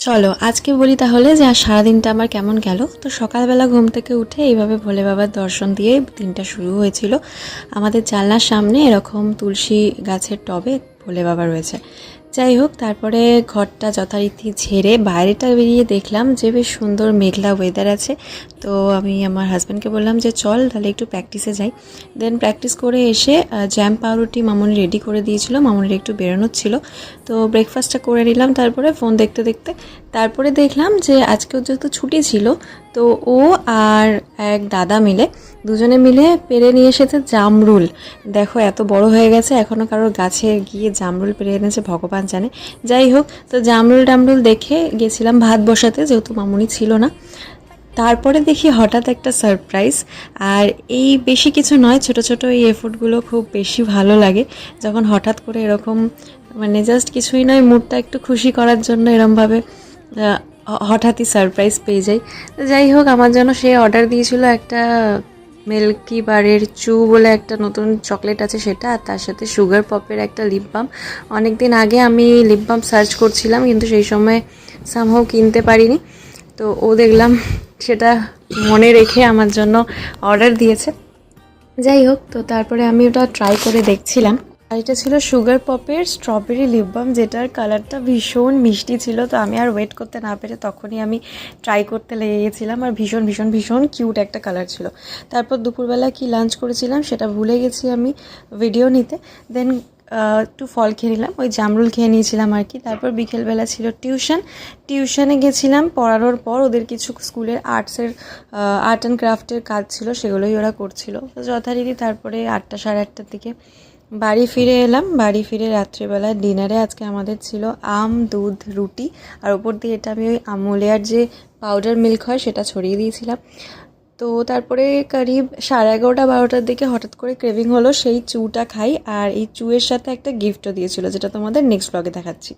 চলো আজকে বলি তাহলে যে আজ সারাদিনটা আমার কেমন গেল। তো সকালবেলা ঘুম থেকে উঠে এইভাবে ভোলে বাবার দর্শন দিয়ে দিনটা শুরু হয়েছিল। আমাদের জানলার সামনে এরকম তুলসী গাছের টবে ভোলে বাবা রয়েছে। যাই হোক, তারপরে ঘরটা যথারীতি ঝেড়ে বাইরেটা বেরিয়ে দেখলাম যে বেশ সুন্দর মেঘলা ওয়েদার আছে। তো আমি আমার হাজব্যান্ডকে বললাম যে চল তাহলে একটু প্র্যাকটিসে যাই। দেন প্র্যাকটিস করে এসে জ্যাম পাউরুটি মামনি রেডি করে দিয়েছিল, মামনির একটু বেরোনোর ছিল। তো ব্রেকফাস্টটা করে নিলাম, তারপরে ফোন দেখতে দেখতে তারপরে দেখলাম যে আজকেও যেহেতু ছুটি ছিল, তো ও আর এক দাদা মিলে দুজনে মিলে পেরে নিয়ে এসেছে জামরুল। দেখো এত বড় হয়ে গেছে, এখনও কারোর গাছে গিয়ে জামরুল পেরে এনেছে ভগবান জানে। যাই হোক, তো জামরুল টামরুল দেখে গেছিলাম ভাত বসাতে, যেহেতু মামুনি ছিল না। তারপরে দেখি হঠাৎ একটা সারপ্রাইজ। আর এই বেশি কিছু নয়, ছোট ছোট এই এফোর্টগুলো খুব বেশি ভালো লাগে যখন হঠাৎ করে এরকম, মানে জাস্ট কিছুই নয়, মুডটা একটু খুশি করার জন্য এরমভাবে হঠাৎই সারপ্রাইজ পেয়ে যাই। যাই হোক, আমার জন্য সে অর্ডার দিয়েছিল একটা মিল্কি বারের চু বলে একটা নতুন চকলেট আছে সেটা, আর তার সাথে সুগার পপের একটা লিপ বাম। অনেক দিন আগে আমি লিপ বাম সার্চ করছিলাম, কিন্তু সেই সময় সামহাও কিনতে পারিনি। তো ও দেখলাম সেটা মনে রেখে আমার জন্য অর্ডার দিয়েছে। যাই হোক, তো তারপরে আমি ওটা ট্রাই করে দেখছিলাম। আর এটা ছিল সুগার পপের স্ট্রবেরি লিপ বাম, যেটার কালারটা ভীষণ মিষ্টি ছিল। তো আমি আর ওয়েট করতে না পেরে তখনই আমি ট্রাই করতে লেগে গেছিলাম। আর ভীষণ ভীষণ ভীষণ কিউট একটা কালার ছিল। তারপর দুপুরবেলা কি লাঞ্চ করেছিলাম সেটা ভুলে গেছি আমি ভিডিও নিতে। দেন একটু ফল খেয়ে নিলাম, ওই জামরুল খেয়ে নিয়েছিলাম আর কি। তারপর বিকেলবেলা ছিল টিউশনে গেছিলাম। পড়ানোর পর ওদের কিছু স্কুলের আর্ট অ্যান্ড ক্রাফটের কাজ ছিল, সেগুলোই ওরা করছিল। তো যথারীতি তারপরে 8টা সাড়ে 8টার দিকে বাড়ি ফিরে এলাম। বাড়ি ফিরে রাত্রিবেলা ডিনারে আজকে আমাদের ছিল আম দুধ রুটি, আর ওপর দিয়ে এটা আমি ওই আমুলিয়ার যে পাউডার মিল্ক হয় সেটা ছড়িয়ে দিয়েছিলাম। তো তারপরে করিব 11:30-12টার দিকে হঠাৎ করে ক্রেভিং হলো, সেই চুটা খাই। আর এই চুয়ের সাথে একটা গিফটও দিয়েছিল, যেটা তোমাদের নেক্সট ব্লগে দেখাচ্ছি।